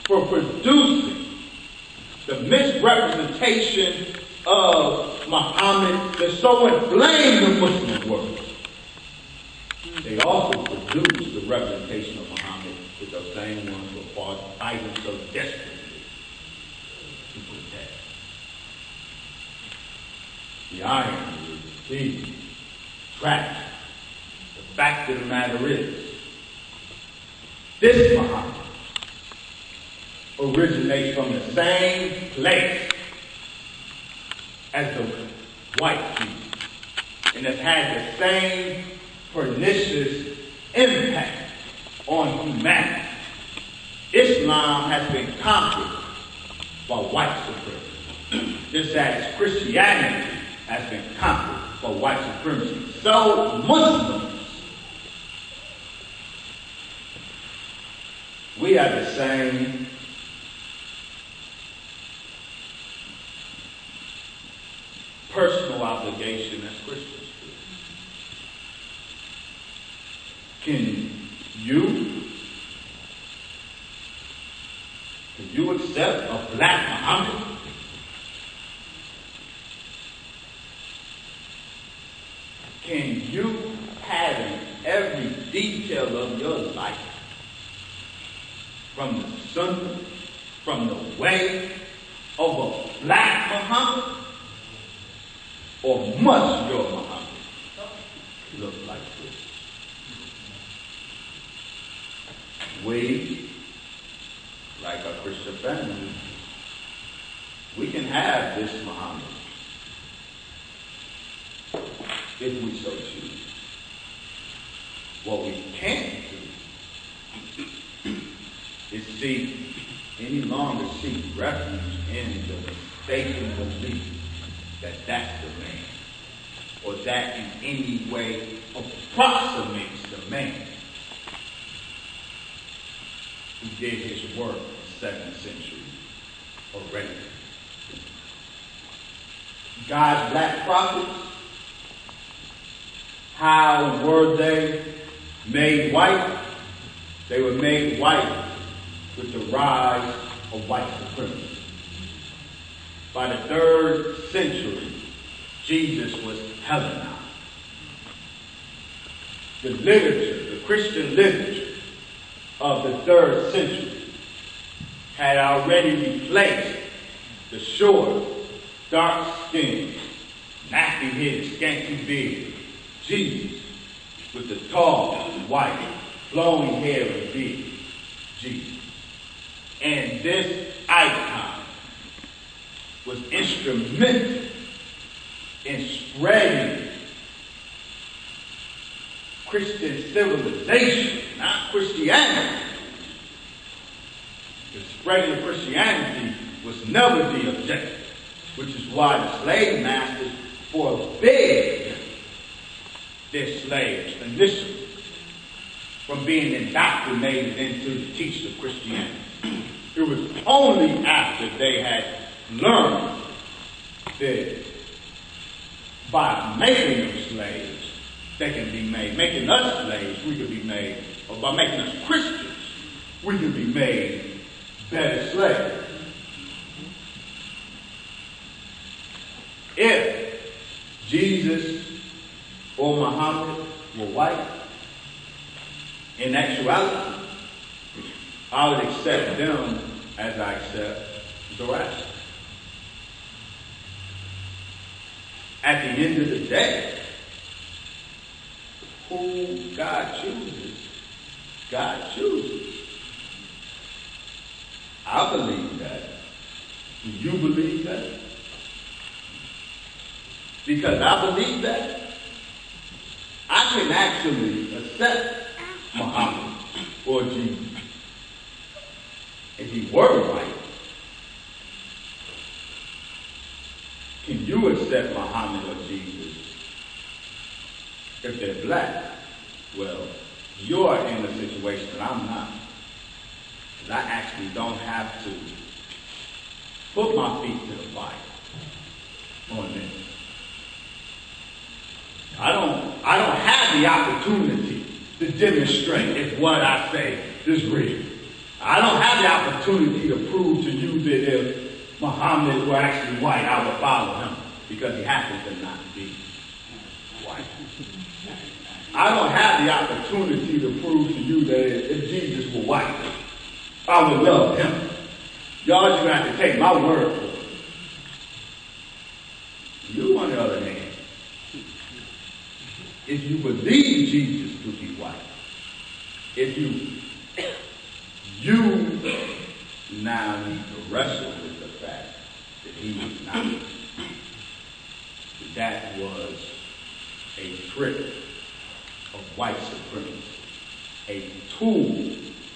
for producing the misrepresentation of Muhammad that so inflamed the Muslim world. They also produced the representation of Muhammad with those same ones who fought fighting so desperately to protect. The irony is the tragic. The fact of the matter is, this Muhammad originates from the same place as the white people, and has had the same pernicious impact on humanity. Islam has been conquered by white supremacy, just as Christianity has been conquered by white supremacy. So Muslims, we have the same personal obligation as Christians do. Can you accept a black Muhammad? Can you pattern every detail of your life, from the sunnah, from the way of a black Muhammad? Or must your Muhammad look like this? We, like our Christian family, we can have this Muhammad if we so choose. What we can't do is any longer seek refuge in the mistaken belief that that's the man, or that in any way approximates the man who did his work in the 2nd century already. God's black prophets, how were they made white? They were made white with the rise of white supremacy. By the 3rd century, Jesus was Hellenized. The literature, the Christian literature of the 3rd century had already replaced the short, dark-skinned, nappy-headed, scanty beard Jesus with the tall, white, flowing hair and beard Jesus. And this icon was instrumental in spreading Christian civilization, not Christianity. The spreading of Christianity was never the objective, which is why the slave masters forbade their slaves initially from being indoctrinated into the teaching of Christianity. It was only after they had learned that by making them slaves, they can be made. Making us slaves, we can be made. Or by making us Christians, we can be made better slaves. If Jesus or Muhammad were white, in actuality, I would accept them as I accept the rest. At the end of the day, who God chooses, God chooses. I believe that. Do you believe that? Because I believe that, I can actually accept Muhammad or Jesus. If he were white, can you accept Muhammad or Jesus? If they're black, well, you're in a situation that I'm not. Because I actually don't have to put my feet to the fire on this. I don't have the opportunity to demonstrate if what I say is real. I don't have the opportunity to prove to you that if Muhammad were actually white, I would follow him because he happens to not be white. I don't have the opportunity to prove to you that if Jesus were white, I would love him. Y'all just going to have to take my word for it. You, on the other hand, if you believe Jesus to be white, if you now need to wrestle with the fact that he was not. That was a trick of white supremacy, a tool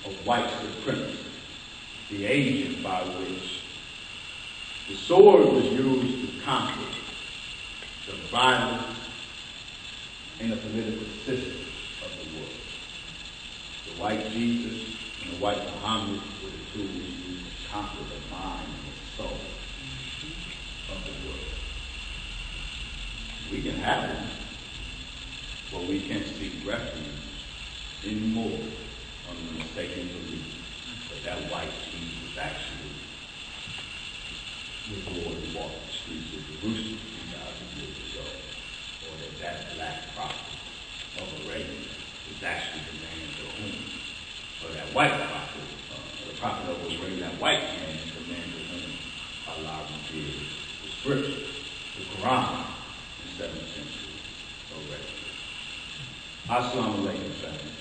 of white supremacy, the agent by which the sword was used to conquer the violence and the political system of the world. The white Jesus and the white Muhammad were the tools used to conquer the mind and the soul of the world. We can have them, but we can't seek refuge anymore on the mistaken belief that white Jesus actually was born and walked the streets of Jerusalem 2,000 years ago, or that black prophet of Arabia is actually the man to whom, or that white prophet, the prophet of Arabia, that white man is the man to whom Allah revealed the scripture, the Quran, in the 7th century already. Assalamu alaikum, family.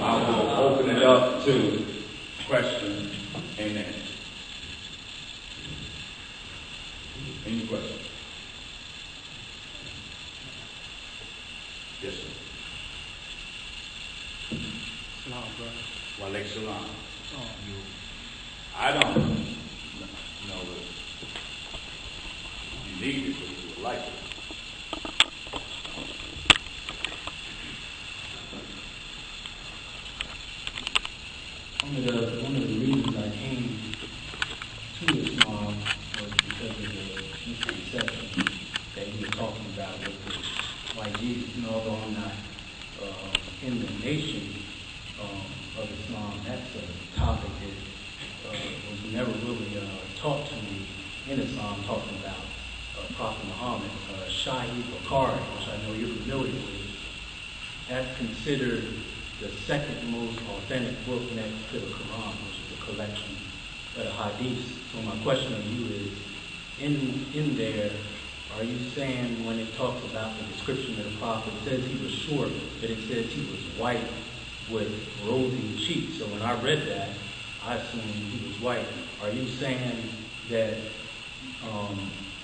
I will open it up to questions and answers. Any questions? Yes, sir. Salam, brother. Wa alaikum salam. I don't know if you need it, but you would like it. One of the reasons I came to Islam was because of the misconception that you were talking about with the white Jesus. And although I'm not in the nation of Islam, that's a topic that was never really taught to me in Islam, talking about Prophet Muhammad. Sahih Bukhari, which I know you're familiar with, that's considered the second most authentic book next to the Quran, which is a collection of the hadiths. So my question to you is, in there, are you saying when it talks about the description of the prophet, it says he was short, but it says he was white with rosy cheeks. So when I read that, I assumed he was white. Are you saying that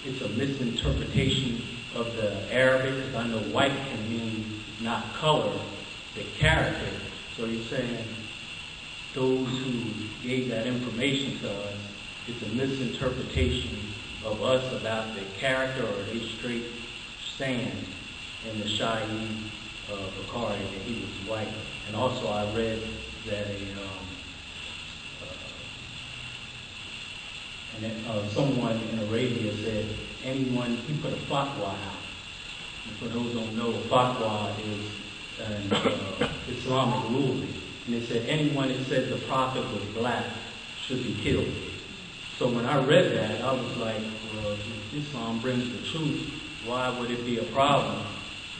it's a misinterpretation of the Arabic? Because I know white can mean not color, the character. So you're saying those who gave that information to us, it's a misinterpretation of us about the character, or they straight saying in the Sahih Bukhari that he was white. And also I read that someone in Arabia said anyone, he put a fatwa out. And for those who don't know, a fatwa is an Islamic ruling. And it said anyone that said the prophet was black should be killed. So when I read that, I was like, well, if Islam brings the truth, why would it be a problem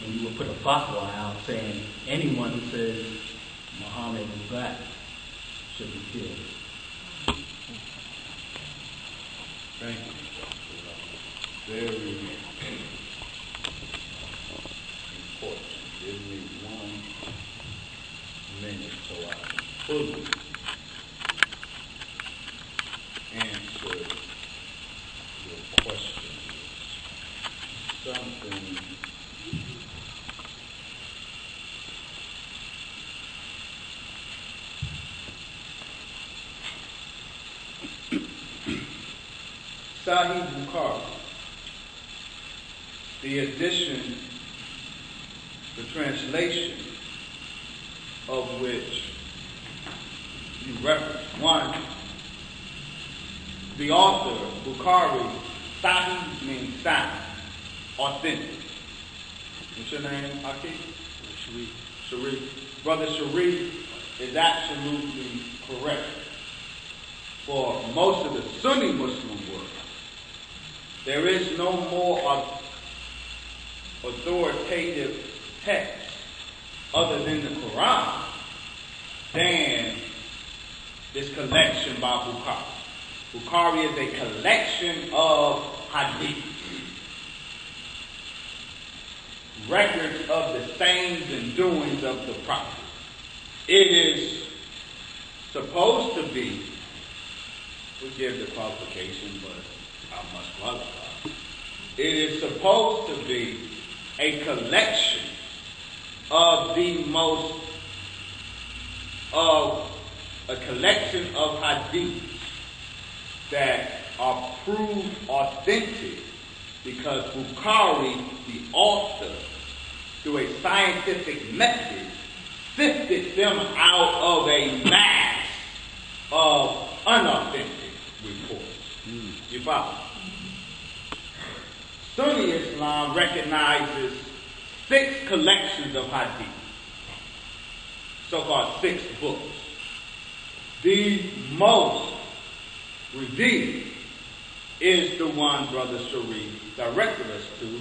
when you would put a fatwa out saying anyone who says Muhammad is black should be killed? Thank you. Very important. Give me 1 minute so I can fully answer your question. Something Sahih Bukhari, the edition, the translation of which you reference. One, the author, Bukhari, Sahih means sound, authentic. What's your name, Aki? Sharif. Brother Sharif is absolutely correct. for most of the Sunni Muslim world, there is no more authoritative text other than the Quran than this collection by Bukhari. Bukhari is a collection of hadith, records of the sayings and doings of the Prophet. It is supposed to be, we give the qualification, but I must qualify. It is supposed to be a collection of a collection of hadiths that are proved authentic because Bukhari, the author, through a scientific method, sifted them out of a mass of unauthentic reports. You follow? Sunni Islam recognizes 6 collections of hadith, so-called 6 books. The most revered is the one Brother Sharif directed us to,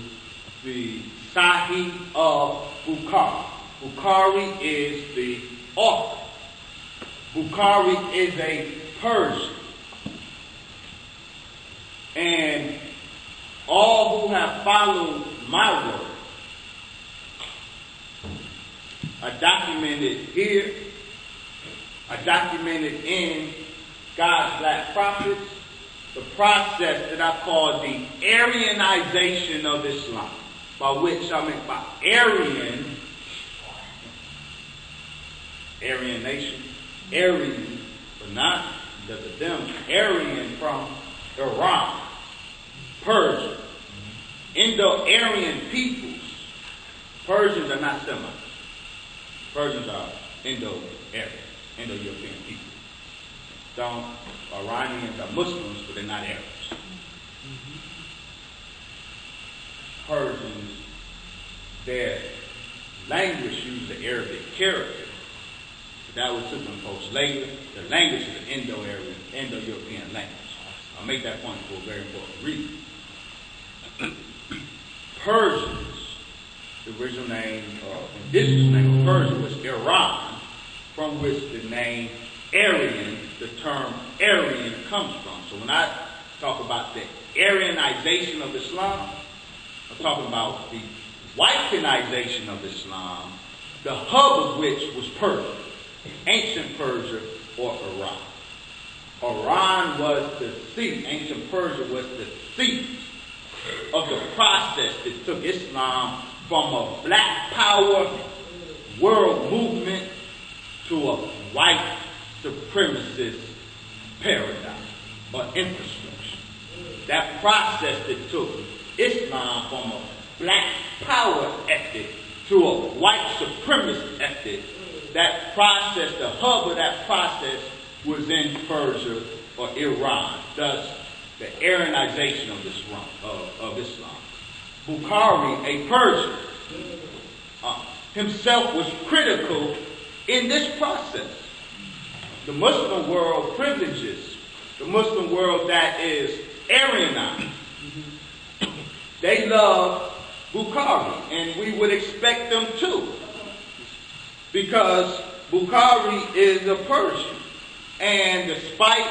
the Sahih of Bukhari. Bukhari is the author. Bukhari is a Persian. And all who have followed my work are documented here, are documented in God's Black Prophets, the process that I call the Aryanization of Islam, by which I mean by Aryan nation, Aryan, but not because of them, Aryan from Iran, Persia, Indo-Aryan peoples. Persians are not Semites. Persians are Indo-Aryan, Indo-European people. Some Iranians are Muslims, but they're not Arabs. Persians, their language uses the Arabic character. That was superimposed later. The language is an Indo-Aryan, Indo-European language. I'll make that point for a very important reason. Persians, the original name, indigenous name of Persia was Iran, from which the name Aryan, the term Aryan, comes from. So when I talk about the Aryanization of Islam, I'm talking about the whitenization of Islam, the hub of which was Persia, ancient Persia or Iran. Iran was the seat, ancient Persia was the seat of the process that took Islam from a black power world movement to a white supremacist paradigm or infrastructure. That process that took Islam from a black power ethic to a white supremacist ethic, that process, the hub of that process was in Persia or Iran, thus the Aryanization of Islam. Bukhari, a Persian, himself was critical in this process. The Muslim world privileges, the Muslim world that is Aryanized. They love Bukhari, and we would expect them to, because Bukhari is a Persian. And despite